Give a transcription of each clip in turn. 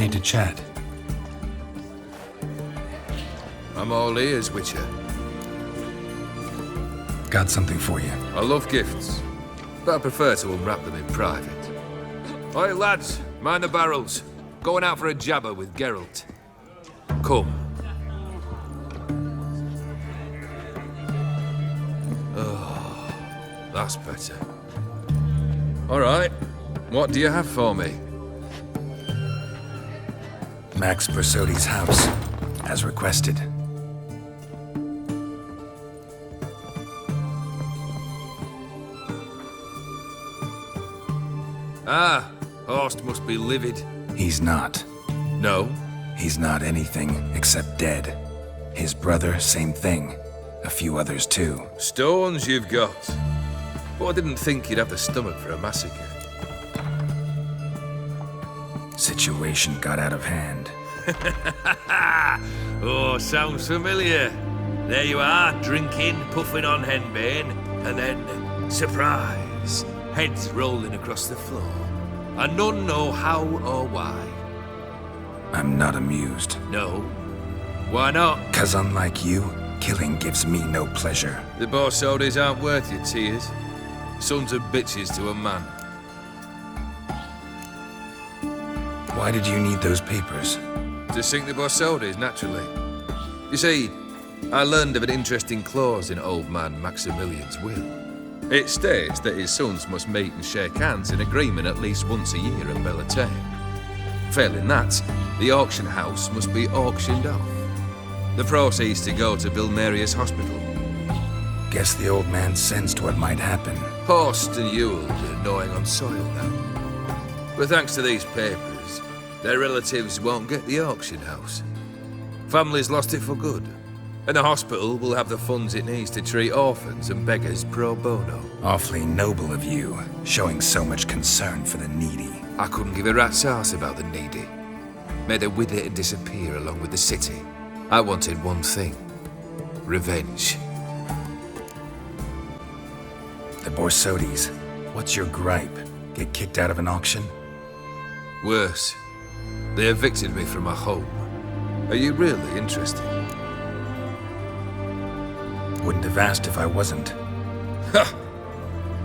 Need to chat. I'm all ears, Witcher. Got something for you. I love gifts, but I prefer to unwrap them in private. Oi, lads, mind the barrels. Going out for a jabber with Geralt. Come. Oh, that's better. All right, what do you have for me? Max Bersodi's house, as requested. Ah, Horst must be livid. He's not. No? He's not anything except dead. His brother, same thing. A few others too. Stones you've got. But I didn't think you'd have the stomach for a massacre. Situation got out of hand. Oh, sounds familiar. There you are, drinking, puffing on henbane, and then, surprise, heads rolling across the floor. And none know how or why. I'm not amused. No? Why not? 'Cause unlike you, killing gives me no pleasure. The Borsodis aren't worth your tears. Sons of bitches to a man. Why did you need those papers? To sink the Borsodis, naturally. You see, I learned of an interesting clause in old man Maximilian's will. It states that his sons must meet and shake hands in agreement at least once a year at Bellatane. Failing that, the auction house must be auctioned off. The proceeds to go to Vilnerius Hospital. Guess the old man sensed what might happen. Horst and Ewald are gnawing on soil now. But thanks to these papers, their relatives won't get the auction house. Families lost it for good. And the hospital will have the funds it needs to treat orphans and beggars pro bono. Awfully noble of you, showing so much concern for the needy. I couldn't give a rat's ass about the needy. Made her wither and disappear along with the city. I wanted one thing. Revenge. The Borsodis, what's your gripe? Get kicked out of an auction? Worse. They evicted me from my home. Are you really interested? Wouldn't have asked if I wasn't. Ha!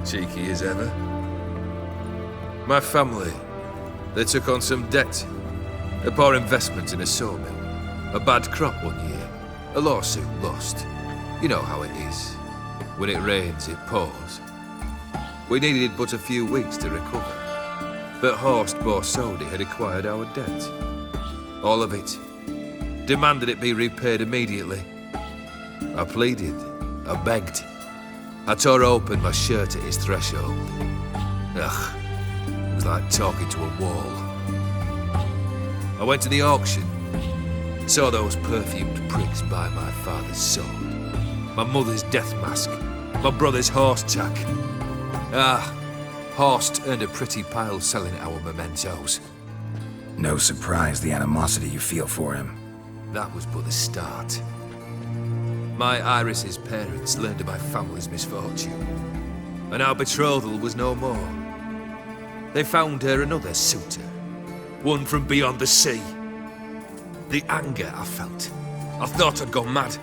Cheeky as ever. My family, they took on some debt. A poor investment in a sawmill. A bad crop one year. A lawsuit lost. You know how it is. When it rains, it pours. We needed but a few weeks to recover. But Horst Borsodi had acquired our debt. All of it. Demanded it be repaid immediately. I pleaded. I begged. I tore open my shirt at his threshold. Ugh. It was like talking to a wall. I went to the auction. Saw those perfumed pricks buy my father's sword. My mother's death mask. My brother's horse tack. Ah, Horst earned a pretty pile selling our mementos. No surprise the animosity you feel for him. That was but the start. My Iris's parents learned of my family's misfortune, and our betrothal was no more. They found her another suitor, one from beyond the sea. The anger I felt, I thought I'd gone mad.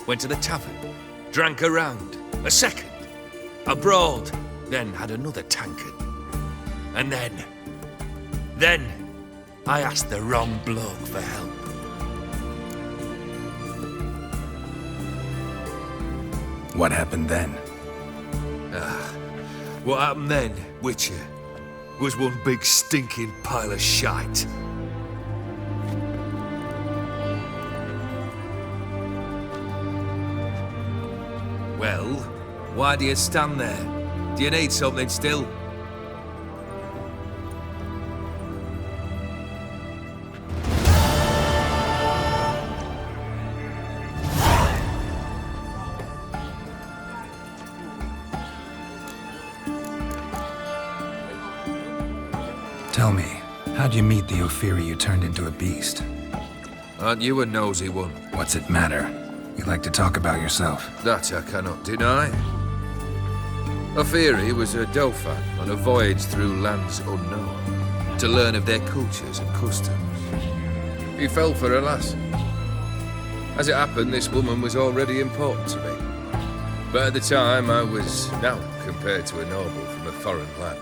Went to the tavern, drank a round, a second, a brawled, then had another tankard. And then, I asked the wrong bloke for help. What happened then? What happened then, Witcher, was one big stinking pile of shite. Well, why do you stand there? Do you need something still? Tell me, how'd you meet the Ophiri you turned into a beast? Aren't you a nosy one? What's it matter? You like to talk about yourself. That I cannot deny. Ophiri was a dauphin on a voyage through lands unknown. to learn of their cultures and customs. He fell for her lass. As it happened, this woman was already important to me. But at the time, I was now compared to a noble from a foreign land.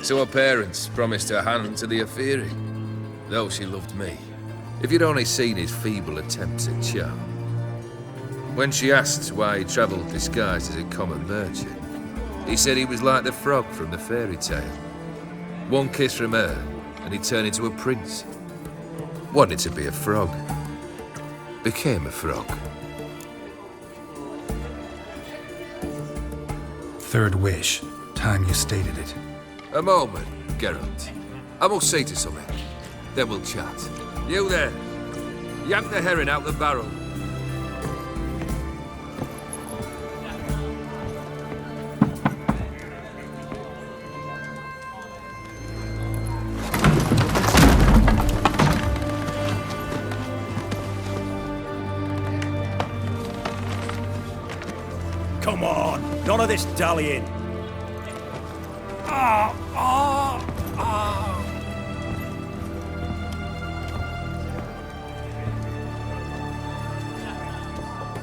So her parents promised her hand to the Afiri, though she loved me. If you'd only seen his feeble attempts at charm. When she asked why he travelled disguised as a common merchant, he said he was like the frog from the fairy tale. One kiss from her, and he turned into a prince. Wanted to be a frog. Became a frog. Third wish. Time you stated it. A moment, Geralt. I must say to something. Then we'll chat. You there. Yank the herring out the barrel. Come on, none of this dallying.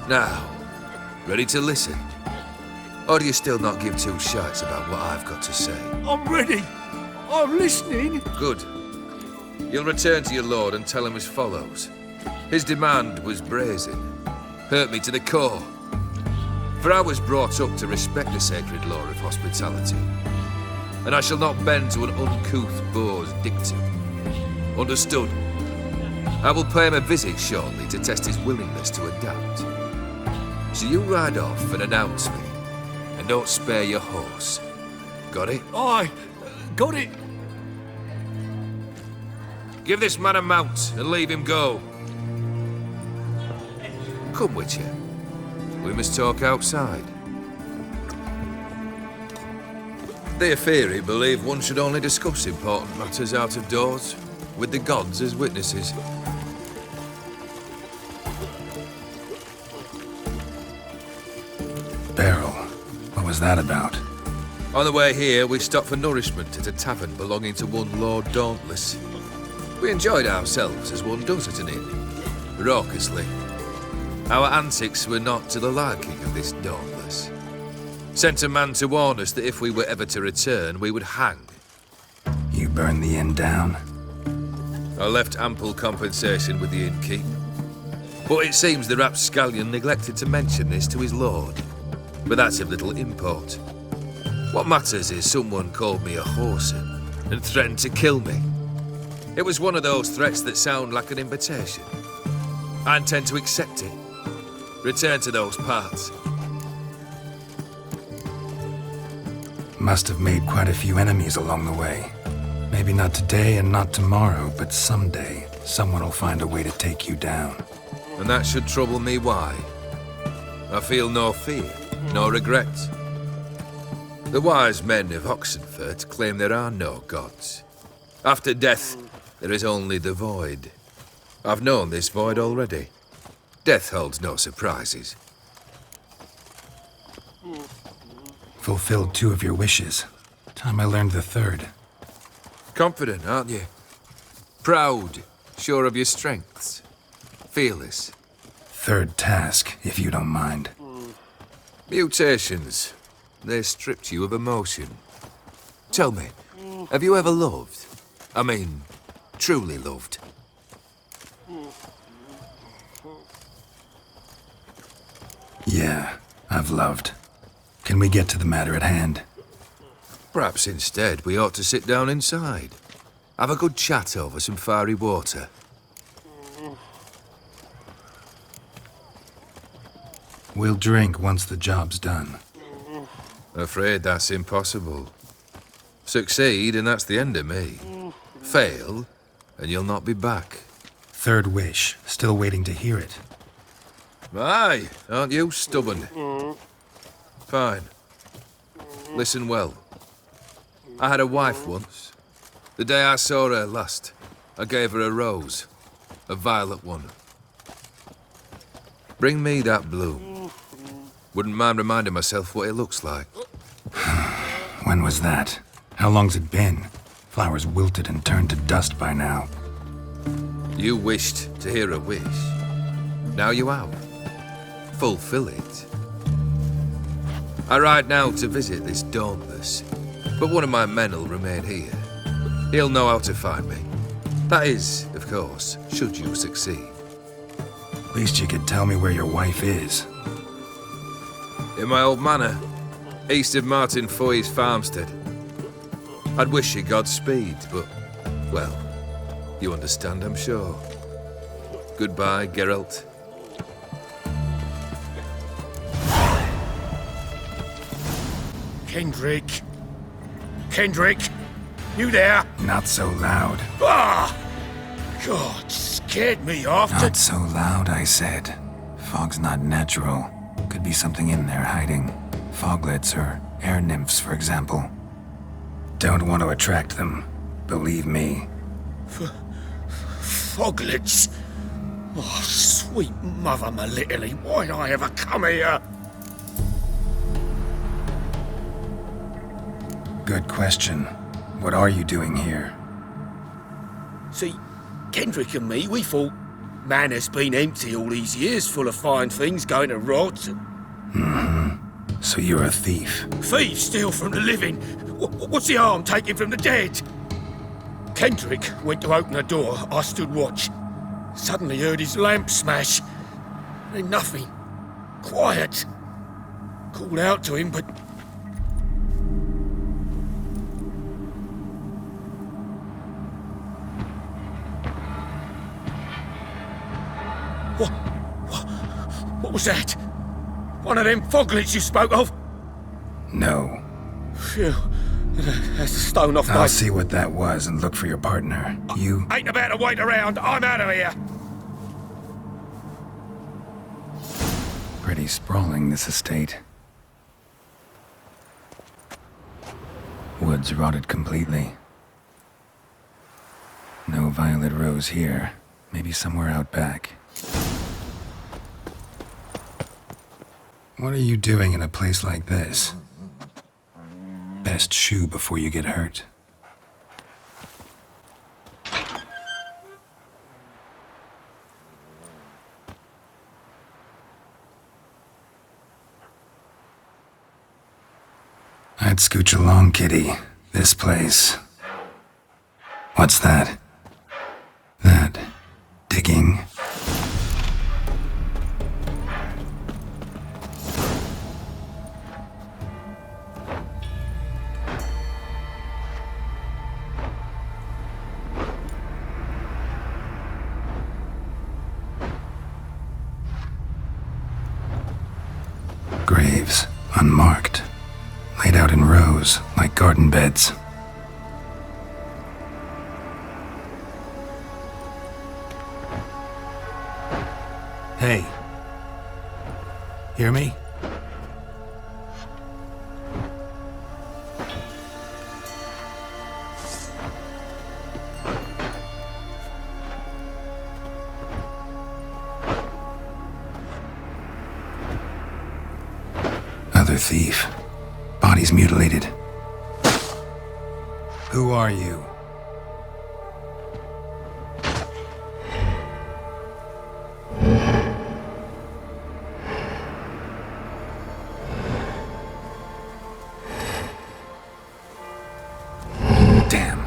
Now, ready to listen? Or do you still not give two shites about what I've got to say? I'm ready. I'm listening. Good. You'll return to your lord and tell him as follows. His demand was brazen. Hurt me to the core. For I was brought up to respect the sacred law of hospitality. And I shall not bend to an uncouth boor's dictum. Understood? I will pay him a visit shortly to test his willingness to adapt. So you ride off and announce me. And don't spare your horse. Got it? Aye, got it. Give this man a mount and leave him go. Come, Witcher. We must talk outside. The Afiri believe one should only discuss important matters out of doors, with the gods as witnesses. Barrel. What was that about? On the way here, we stopped for nourishment at a tavern belonging to one Lord Dauntless. We enjoyed ourselves as one does at an inn, raucously. Our antics were not to the liking of this Dauntless. Sent a man to warn us that if we were ever to return, we would hang. You burned the inn down? I left ample compensation with the innkeep. But it seems the rapscallion neglected to mention this to his lord. But that's of little import. What matters is someone called me a whoreson and threatened to kill me. It was one of those threats that sound like an invitation. I intend to accept it. Return to those parts. Must have made quite a few enemies along the way. Maybe not today and not tomorrow, but someday, someone will find a way to take you down. And that should trouble me why? I feel no fear, no regret. The wise men of Oxenfurt claim there are no gods. After death, there is only the void. I've known this void already. Death holds no surprises. Fulfilled 2 of your wishes. Time I learned the 3rd. Confident, aren't you? Proud, sure of your strengths. Fearless. 3rd task, if you don't mind. Mutations. They stripped you of emotion. Tell me, have you ever loved? I mean, truly loved? Yeah, I've loved. Can we get to the matter at hand? Perhaps instead we ought to sit down inside. Have a good chat over some fiery water. We'll drink once the job's done. Afraid that's impossible. Succeed and that's the end of me. Fail and you'll not be back. 3rd wish. Still waiting to hear it. Aye, aren't you stubborn? Fine. Listen well. I had a wife once. The day I saw her last, I gave her a rose. A violet one. Bring me that bloom. Wouldn't mind reminding myself what it looks like. When was that? How long's it been? Flowers wilted and turned to dust by now. You wished to hear a wish. Now you have. Fulfill it. I ride now to visit this Dauntless, but one of my men will remain here. He'll know how to find me. That is, of course, should you succeed. At least you could tell me where your wife is. In my old manor, east of Martin Foy's farmstead. I'd wish you Godspeed, but, well, you understand, I'm sure. Goodbye, Geralt. Kendrick. Kendrick, you there? Not so loud. Ah! God, scared me off. Not so loud, I said. Fog's not natural. Could be something in there hiding. Foglets or air nymphs, for example. Don't want to attract them. Believe me. Foglets. Oh, sweet mother Melitterly, why'd I ever come here? Good question. What are you doing here? See, Kendrick and me, we thought Manor's been empty all these years, full of fine things going to rot. So you're a thief. Thieves steal from the living. What's the harm taking from the dead? Kendrick went to open the door. I stood watch. Suddenly heard his lamp smash. Then nothing. Quiet. Called out to him, but... What was that? One of them foglets you spoke of? No. Phew. That's a stone off my... I'll see what that was and look for your partner. You... Ain't about to wait around. I'm out of here. Pretty sprawling, this estate. Woods rotted completely. No violet rose here. Maybe somewhere out back. What are you doing in a place like this? Best shoe before you get hurt. I'd scooch along, kitty. This place. What's that? That. Digging. Graves, unmarked, laid out in rows like garden beds. Hey. Hear me? Other thief. Body's mutilated. Who are you? Damn.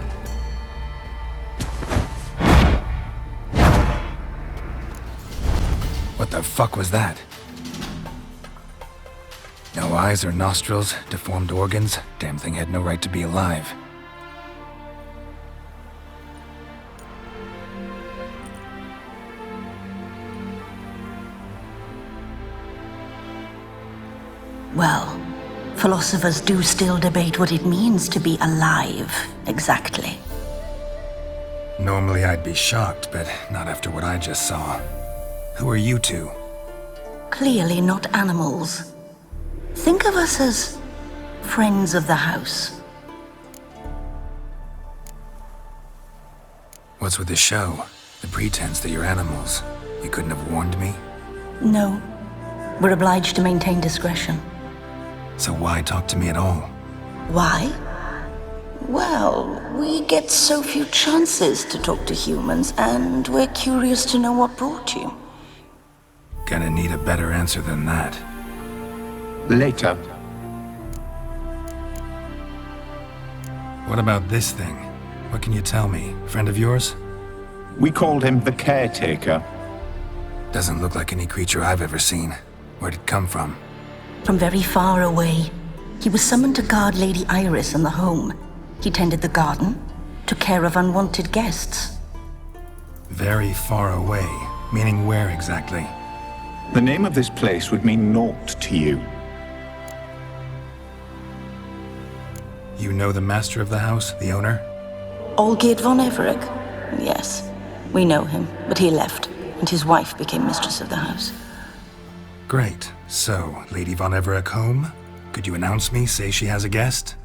What the fuck was that? No eyes or nostrils, deformed organs. Damn thing had no right to be alive. Well, philosophers do still debate what it means to be alive, exactly. Normally I'd be shocked, but not after what I just saw. Who are you two? Clearly not animals. Think of us as friends of the house. What's with the show? The pretense that you're animals. You couldn't have warned me? No, we're obliged to maintain discretion. So why talk to me at all? Why? Well, we get so few chances to talk to humans, and we're curious to know what brought you. Gonna need a better answer than that. Later. What about this thing? What can you tell me? Friend of yours? We called him the Caretaker. Doesn't look like any creature I've ever seen. Where'd it come from? From very far away. He was summoned to guard Lady Iris and the home. He tended the garden, took care of unwanted guests. Very far away. Meaning where exactly? The name of this place would mean naught to you. You know the master of the house, the owner? Olgierd von Everec? Yes, we know him, but he left, and his wife became mistress of the house. Great. So, Lady von Everec home? Could you announce me, say she has a guest?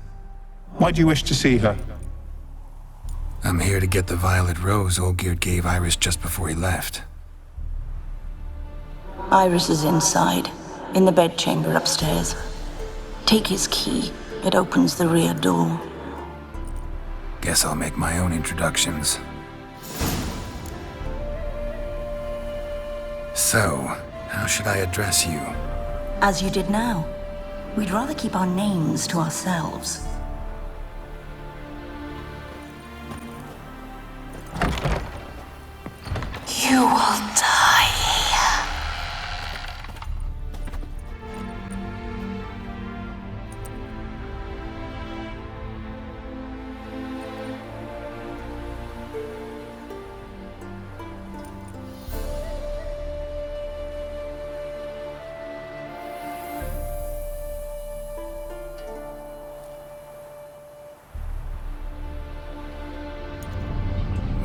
Why do you wish to see her? I'm here to get the violet rose Olgierd gave Iris just before he left. Iris is inside, in the bedchamber upstairs. Take his key. It opens the rear door. Guess I'll make my own introductions. So, how should I address you? As you did now. We'd rather keep our names to ourselves. You will die here.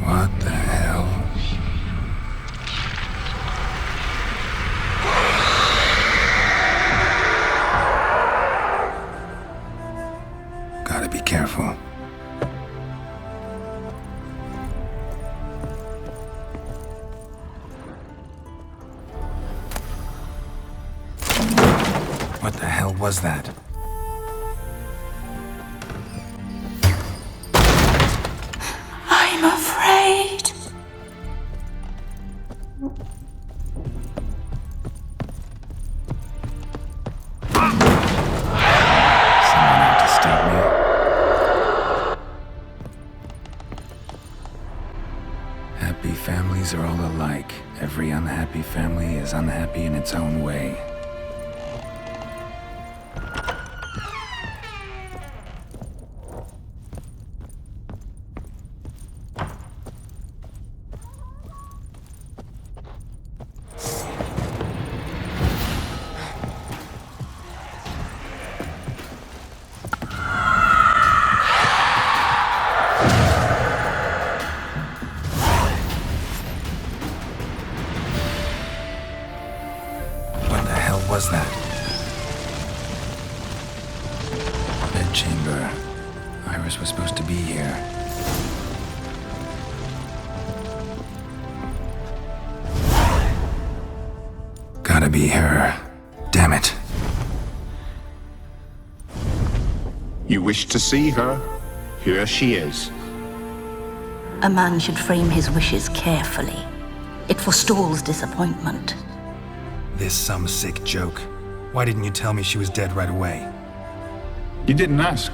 What the hell? Gotta be careful. What the hell was that? I'm afraid. Someone out to stop me? Happy families are all alike. Every unhappy family is unhappy in its own way. What the hell was that? Bedchamber. Iris was supposed to be here. Gotta be her. Damn it. You wish to see her? Here she is. A man should frame his wishes carefully. It forestalls disappointment. This some sick joke. Why didn't you tell me she was dead right away? You didn't ask.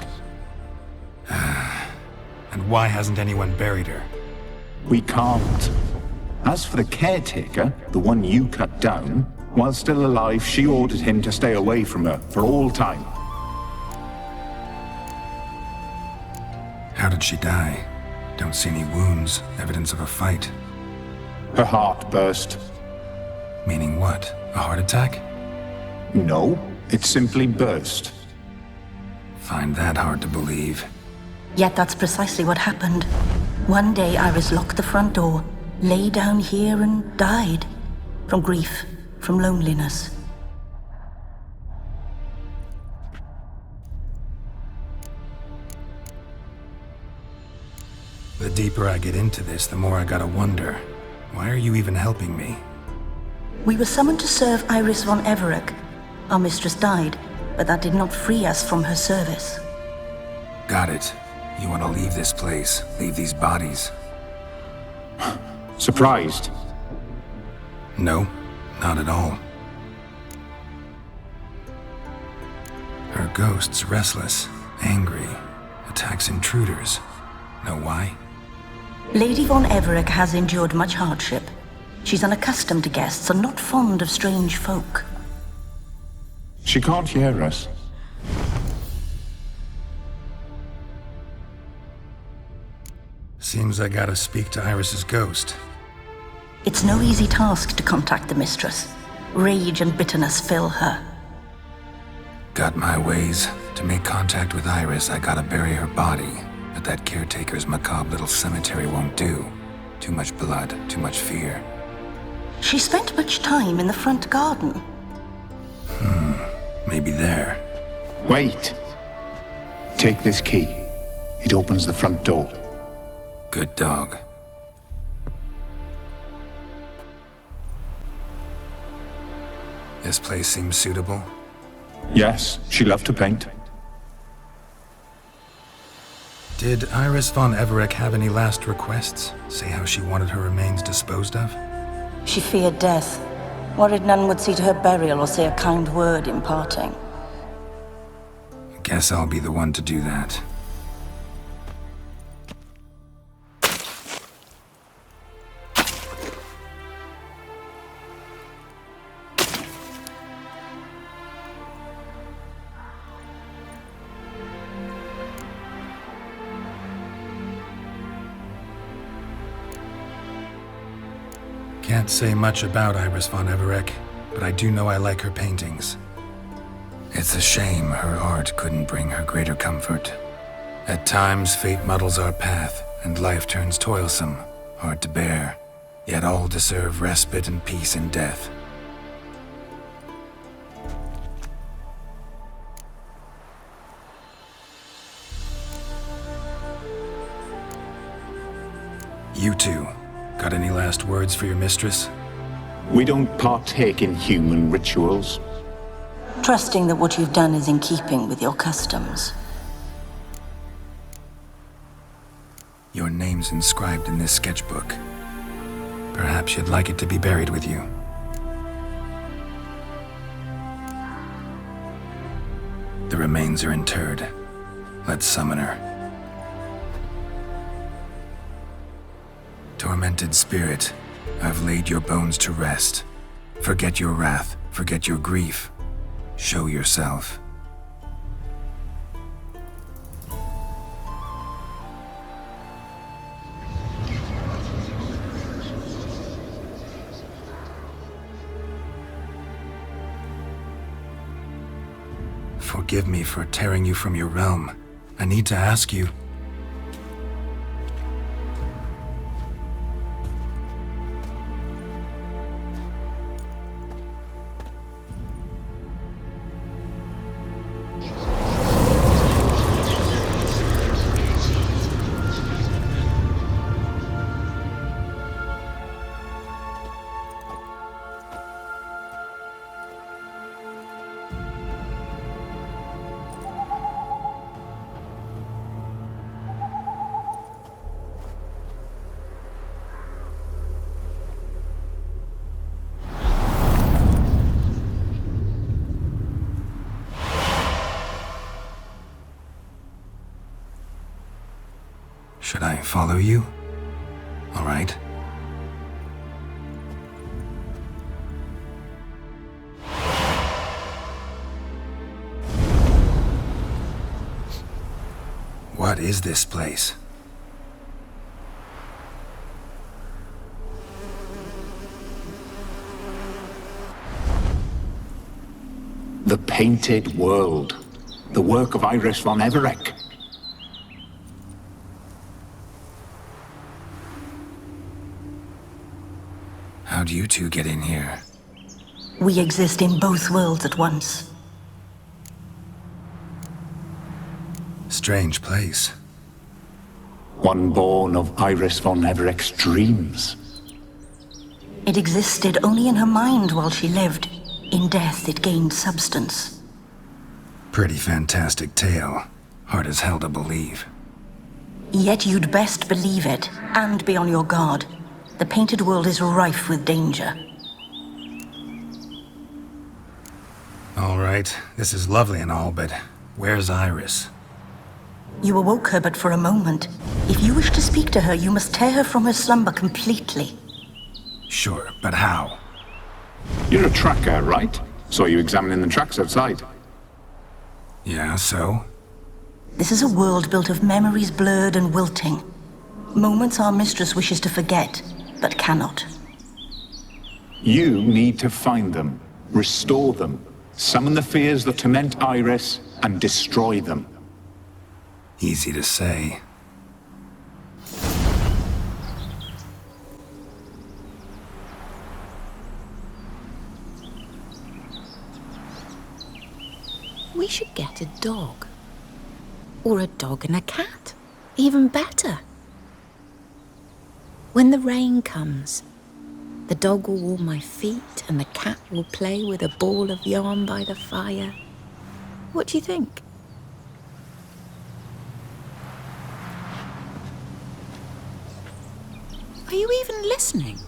And why hasn't anyone buried her? We can't. As for the Caretaker, the one you cut down, while still alive, she ordered him to stay away from her for all time. How did she die? Don't see any wounds, evidence of a fight. Her heart burst. Meaning what? A heart attack? No, it simply burst. Find that hard to believe. Yet that's precisely what happened. One day Iris locked the front door, lay down here and died. From grief, from loneliness. The deeper I get into this, the more I gotta wonder. Why are you even helping me? We were summoned to serve Iris von Everec. Our mistress died, but that did not free us from her service. Got it. You want to leave this place, leave these bodies? Surprised? No, not at all. Her ghost's restless, angry, attacks intruders. Know why? Lady von Everett has endured much hardship. She's unaccustomed to guests and not fond of strange folk. She can't hear us. Seems I gotta speak to Iris's ghost. It's no easy task to contact the mistress. Rage and bitterness fill her. Got my ways. To make contact with Iris, I gotta bury her body. But that caretaker's macabre little cemetery won't do. Too much blood, too much fear. She spent much time in the front garden. Maybe there. Wait. Take this key. It opens the front door. Good dog. This place seems suitable. Yes, she loved to paint. Did Iris von Everett have any last requests? Say how she wanted her remains disposed of? She feared death, worried none would see to her burial or say a kind word in parting. Guess I'll be the one to do that. Can't say much about Iris von Everett, but I do know I like her paintings. It's a shame her art couldn't bring her greater comfort. At times, fate muddles our path, and life turns toilsome, hard to bear. Yet all deserve respite and peace in death. You two, got any last words for your mistress? We don't partake in human rituals. Trusting that what you've done is in keeping with your customs. Your name's inscribed in this sketchbook. Perhaps you'd like it to be buried with you. The remains are interred. Let's summon her. Tormented spirit, I've laid your bones to rest. Forget your wrath, forget your grief. Show yourself. Forgive me for tearing you from your realm. I need to ask you. Should I follow you? All right. What is this place? The Painted World. The work of Iris von Everett. How'd you two get in here? We exist in both worlds at once. Strange place. One born of Iris von Everett's dreams. It existed only in her mind while she lived. In death, it gained substance. Pretty fantastic tale. Hard as hell to believe. Yet you'd best believe it, and be on your guard. The painted world is rife with danger. All right, this is lovely and all, but where's Iris? You awoke her but for a moment. If you wish to speak to her, you must tear her from her slumber completely. Sure, but how? You're a tracker, right? Saw you examining the tracks outside. Yeah, so? This is a world built of memories blurred and wilting. Moments our mistress wishes to forget, but cannot. You need to find them, restore them, summon the fears that torment Iris, and destroy them. Easy to say. We should get a dog. Or a dog and a cat. Even better. When the rain comes, the dog will warm my feet and the cat will play with a ball of yarn by the fire. What do you think? Are you even listening?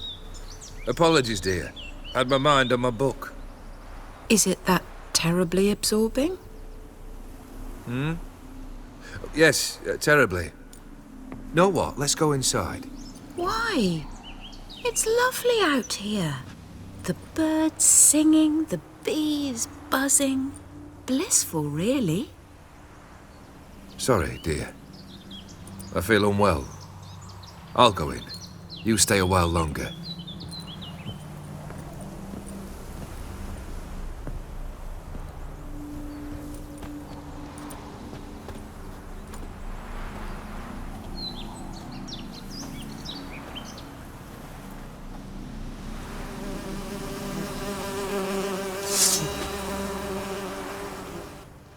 Apologies, dear. Had my mind on my book. Is it that terribly absorbing? Yes, terribly. Know what? Let's go inside. Why? It's lovely out here. The birds singing, the bees buzzing. Blissful, really. Sorry, dear. I feel unwell. I'll go in. You stay a while longer.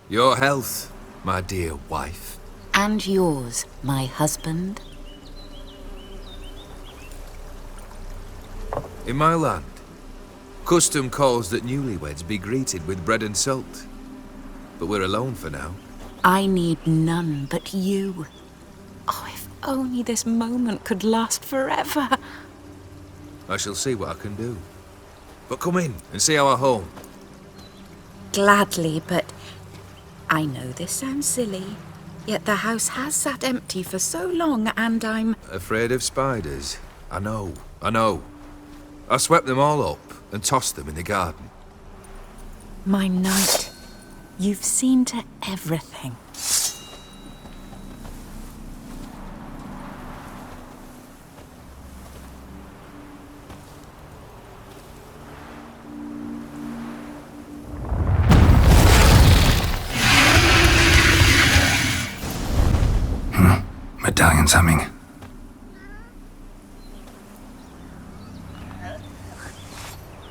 Your health, my dear wife. And yours, my husband. In my land, custom calls that newlyweds be greeted with bread and salt. But we're alone for now. I need none but you. Oh, if only this moment could last forever. I shall see what I can do. But come in and see our home. Gladly, but I know this sounds silly, yet the house has sat empty for so long and I'm Afraid of spiders? I know. I swept them all up and tossed them in the garden. my knight. You've seen to everything. Medallion's humming.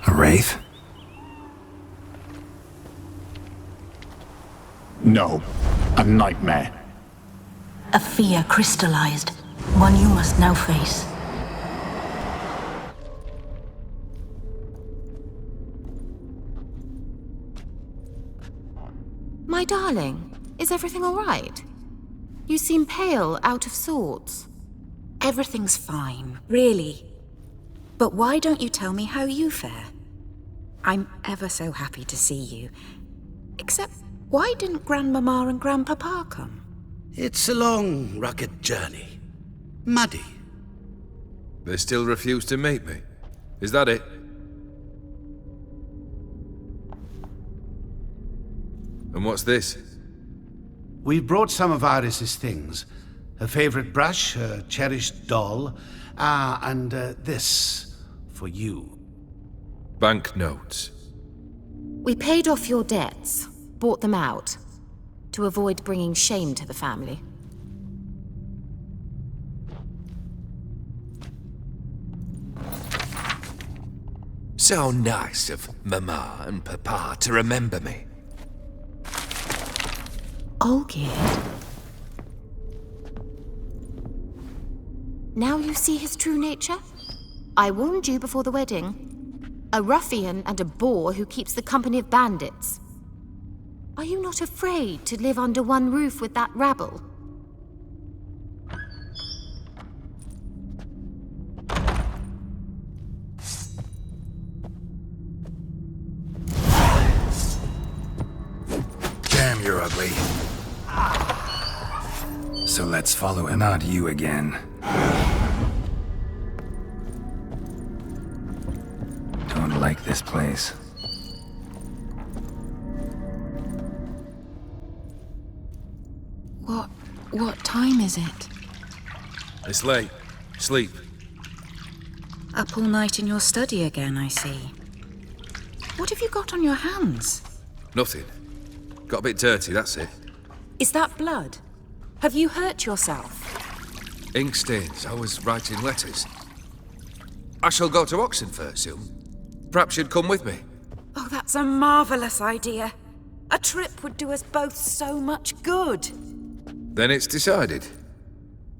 A wraith? No, a nightmare. A fear crystallized, one you must now face. My darling, is everything all right? You seem pale, out of sorts. Everything's fine, really. But why don't you tell me how you fare? I'm ever so happy to see you. Except, why didn't Grandmama and Grandpapa come? It's a long, rugged journey. Muddy. They still refuse to meet me. Is that it? And what's this? We've brought some of Iris's things. Her favorite brush, her cherished doll, and this for you. Banknotes. We paid off your debts, bought them out, to avoid bringing shame to the family. So nice of Mama and Papa to remember me. Olgierd. Now you see his true nature? I warned you before the wedding. A ruffian and a boor who keeps the company of bandits. Are you not afraid to live under one roof with that rabble? You're ugly. So let's follow him. Not you again. Don't like this place. What time is it? It's late. Sleep. Up all night in your study again, I see. What have you got on your hands? Nothing. Got a bit dirty, that's it. Is that blood? Have you hurt yourself? Ink stains. I was writing letters. I shall go to Oxenfurt soon. Perhaps you'd come with me. Oh, that's a marvellous idea. A trip would do us both so much good. Then it's decided.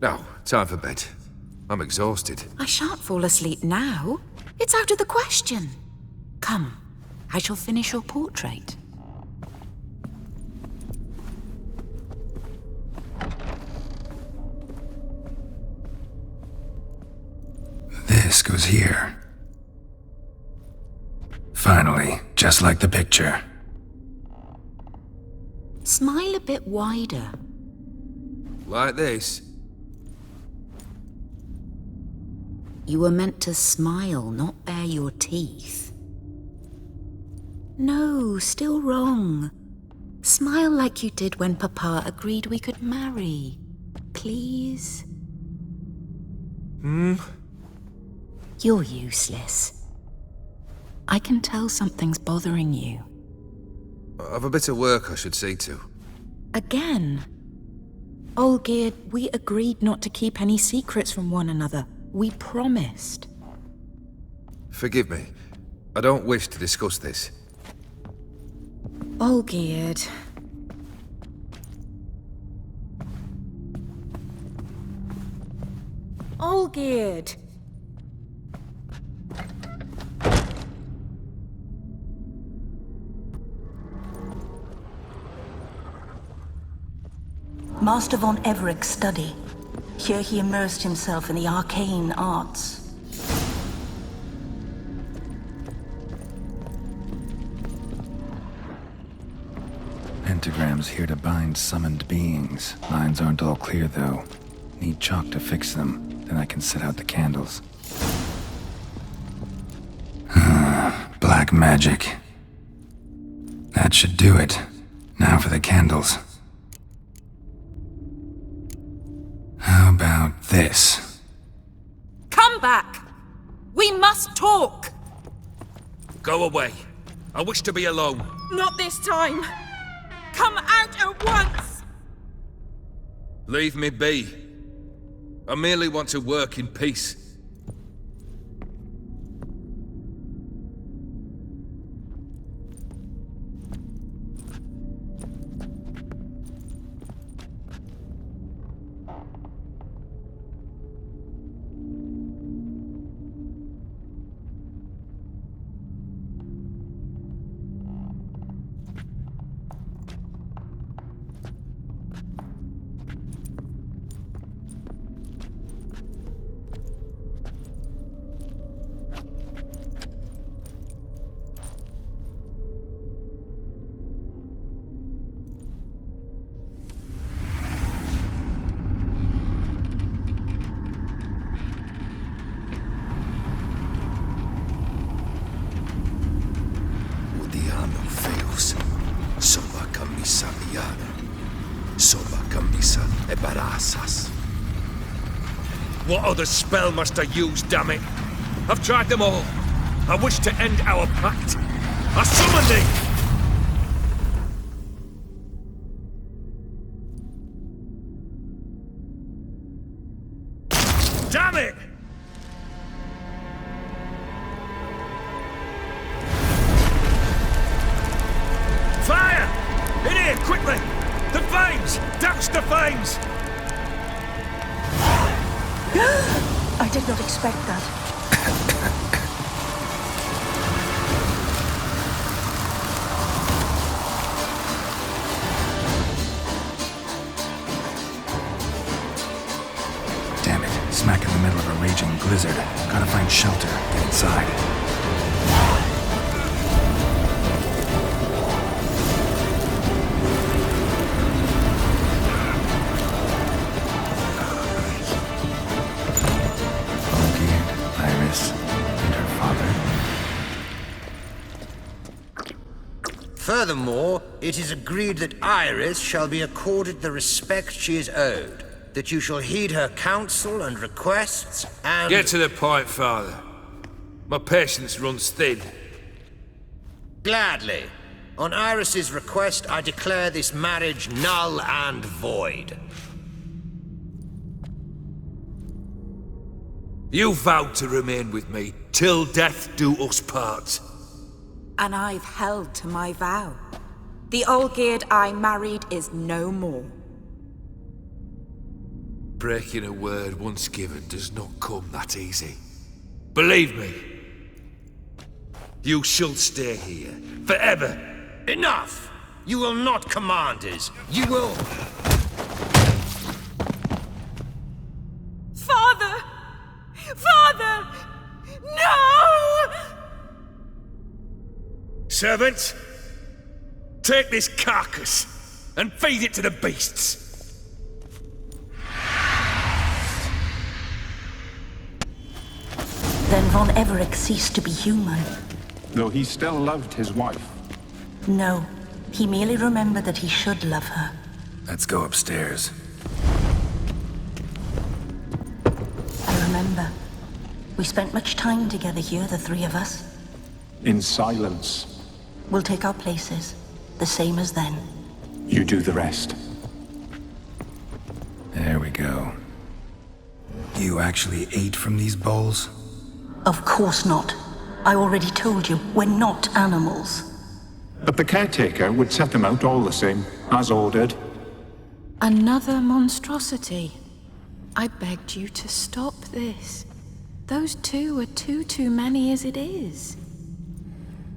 Now, time for bed. I'm exhausted. I shan't fall asleep now. It's out of the question. Come, I shall finish your portrait. This goes here. Finally, just like the picture. Smile a bit wider. Like this? You were meant to smile, not bare your teeth. No, still wrong. Smile like you did when Papa agreed we could marry. Please? You're useless. I can tell something's bothering you. I've a bit of work I should see to. Again. Olgierd, we agreed not to keep any secrets from one another. We promised. Forgive me. I don't wish to discuss this. Olgierd. Olgierd. Master von Everett's study. Here he immersed himself in the arcane arts. Pentagrams here to bind summoned beings. Lines aren't all clear, though. Need chalk to fix them, then I can set out the candles. Black magic. That should do it. Now for the candles. How about this? Come back! We must talk! Go away. I wish to be alone. Not this time! Come out at once! Leave me be. I merely want to work in peace. Soba camisa liana. Soba camisa e barasas. What other spell must I use, damn it? I've tried them all. I wish to end our pact. I summon thee! Damn it! Fire! In here, quickly! The flames! Douse the flames! I did not expect that. Damn it, smack in the middle of a raging blizzard. Gotta find shelter, get inside. Furthermore, it is agreed that Iris shall be accorded the respect she is owed, that you shall heed her counsel and requests, and... Get to the point, Father. My patience runs thin. Gladly. On Iris's request, I declare this marriage null and void. You vowed to remain with me till death do us part. And I've held to my vow. The Olgierd I married is no more. Breaking a word once given does not come that easy. Believe me. You shall stay here, forever. Enough! You will not command us. You will... Father! Father! No! Servants, take this carcass and feed it to the beasts. Then Von Everec ceased to be human. Though he still loved his wife. No, he merely remembered that he should love her. Let's go upstairs. I remember. We spent much time together here, the three of us. In silence. We'll take our places, the same as then. You do the rest. There we go. You actually ate from these bowls? Of course not. I already told you, we're not animals. But the caretaker would set them out all the same, as ordered. Another monstrosity. I begged you to stop this. Those two are too many as it is.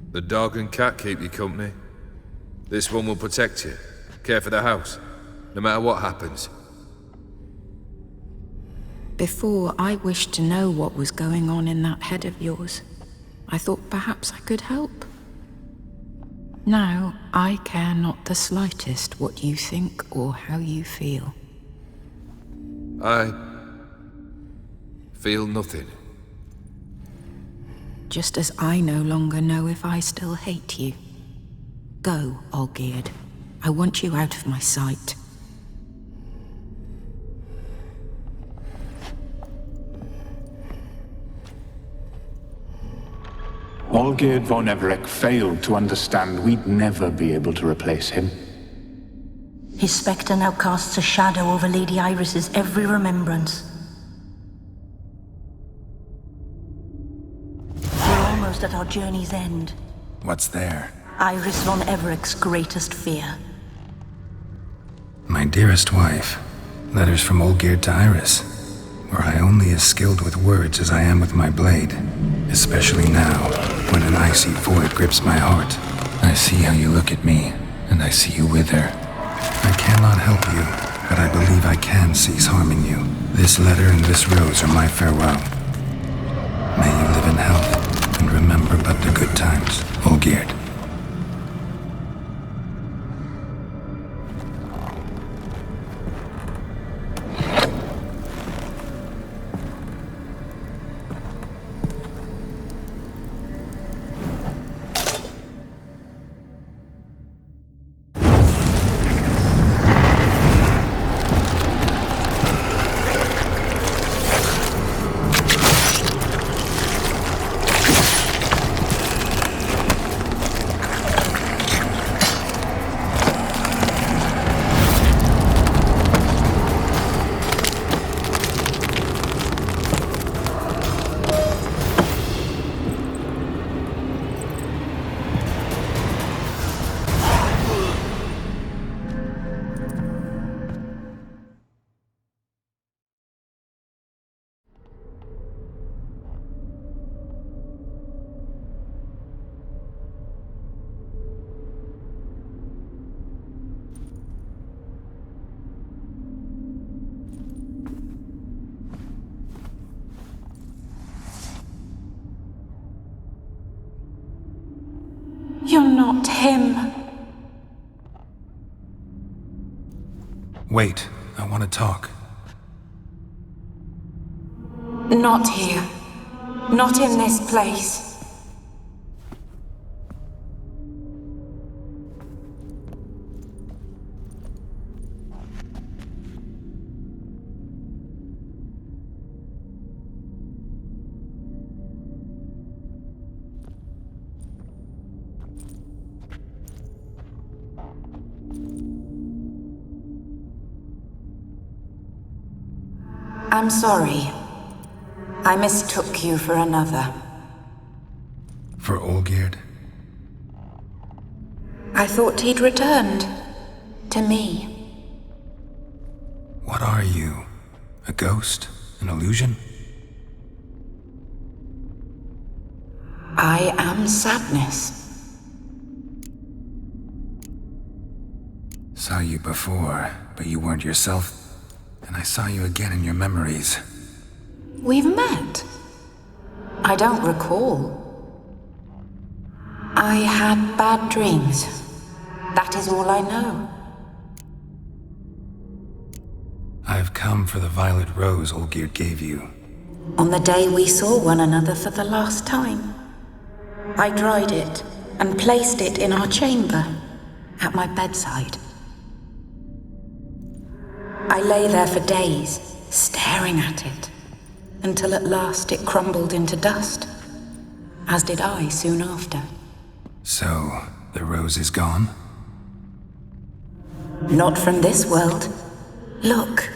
The dog and cat keep you company. This one will protect you, care for the house, no matter what happens. Before, I wished to know what was going on in that head of yours. I thought perhaps I could help. Now, I care not the slightest what you think or how you feel. I feel nothing. Just as I no longer know if I still hate you. Go, Olgierd. I want you out of my sight. Olgierd von Everec failed to understand we'd never be able to replace him. His spectre now casts a shadow over Lady Iris's every remembrance. We're almost at our journey's end. What's there? Iris von Everec's greatest fear. My dearest wife. Letters from Olgierd to Iris. Were I only as skilled with words as I am with my blade. Especially now, when an icy void grips my heart. I see how you look at me, and I see you wither. I cannot help you, but I believe I can cease harming you. This letter and this rose are my farewell. May you live in health, and remember but the good times, Olgierd. You're not him. Wait, I want to talk. Not here. Not in this place. I'm sorry. I mistook you for another. For Olgierd? I thought he'd returned. To me. What are you? A ghost? An illusion? I am sadness. Saw you before, but you weren't yourself. And I saw you again in your memories. We've met. I don't recall. I had bad dreams. That is all I know. I've come for the violet rose Olgierd gave you. On the day we saw one another for the last time, I dried it and placed it in our chamber, at my bedside. I lay there for days, staring at it, until at last it crumbled into dust, as did I soon after. So, the rose is gone? Not from this world. Look,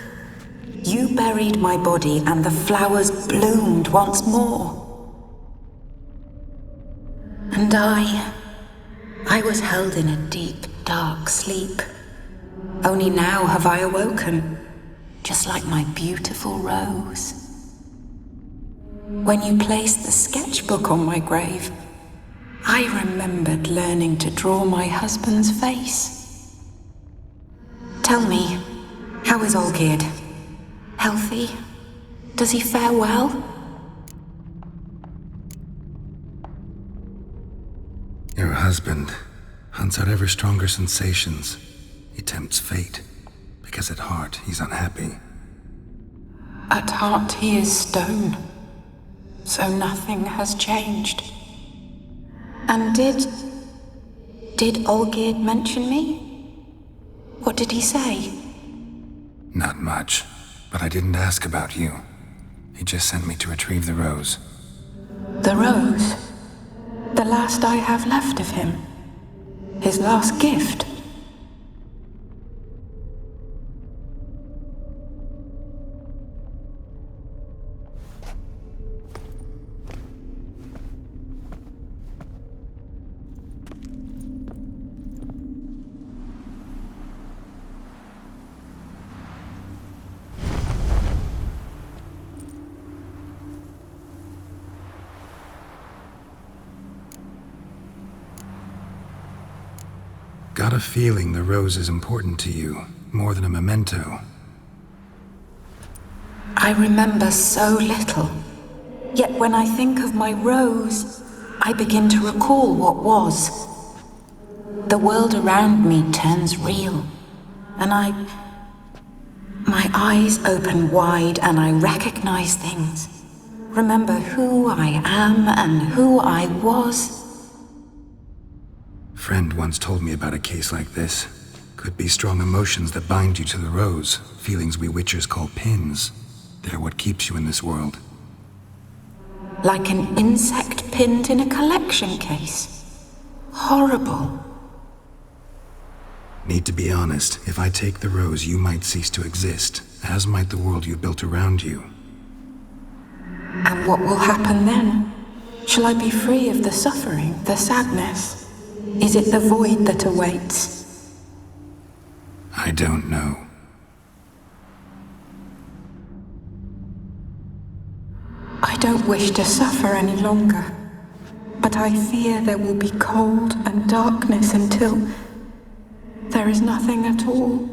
you buried my body and the flowers bloomed once more. And I was held in a deep, dark sleep. Only now have I awoken, just like my beautiful rose. When you placed the sketchbook on my grave, I remembered learning to draw my husband's face. Tell me, how is Olgierd? Healthy? Does he fare well? Your husband hunts out ever stronger sensations. He tempts fate, because at heart he's unhappy. At heart he is stone, so nothing has changed. And did Olgierd mention me? What did he say? Not much, but I didn't ask about you. He just sent me to retrieve the rose. The rose? The last I have left of him? His last gift? Got a feeling the rose is important to you, more than a memento. I remember so little. Yet when I think of my rose, I begin to recall what was. The world around me turns real, and my eyes open wide and I recognize things. Remember who I am and who I was. Friend once told me about a case like this. Could be strong emotions that bind you to the rose, feelings we witchers call pins. They're what keeps you in this world. Like an insect pinned in a collection case. Horrible. Need to be honest, if I take the rose, you might cease to exist, as might the world you built around you. And what will happen then? Shall I be free of the suffering, the sadness? Is it the void that awaits? I don't know. I don't wish to suffer any longer, but I fear there will be cold and darkness until there is nothing at all.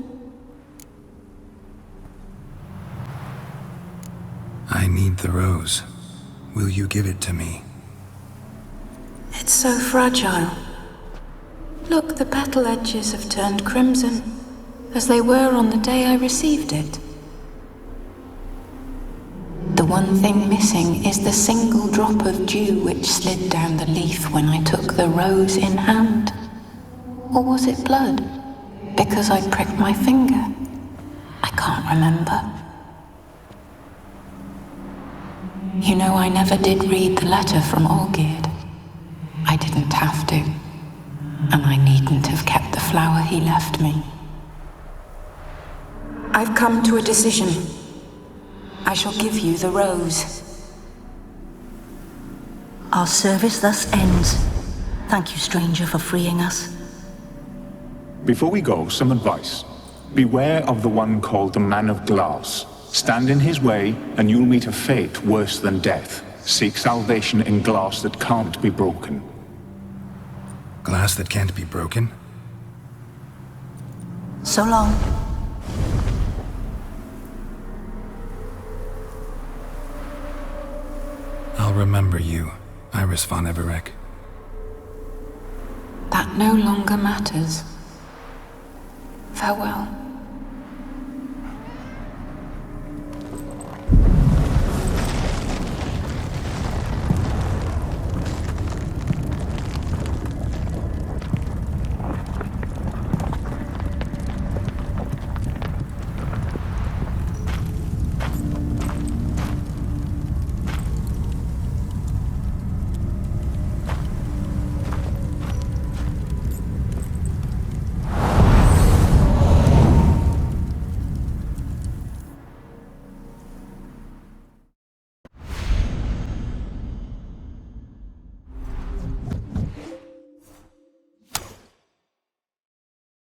I need the rose. Will you give it to me? It's so fragile. Look, the petal edges have turned crimson, as they were on the day I received it. The one thing missing is the single drop of dew which slid down the leaf when I took the rose in hand. Or was it blood? Because I pricked my finger. I can't remember. You know, I never did read the letter from Olgierd. I didn't have to. And I needn't have kept the flower he left me. I've come to a decision. I shall give you the rose. Our service thus ends. Thank you, stranger, for freeing us. Before we go, some advice. Beware of the one called the Man of Glass. Stand in his way, and you'll meet a fate worse than death. Seek salvation in glass that can't be broken. Glass that can't be broken? So long. I'll remember you, Iris von Everec. That no longer matters. Farewell.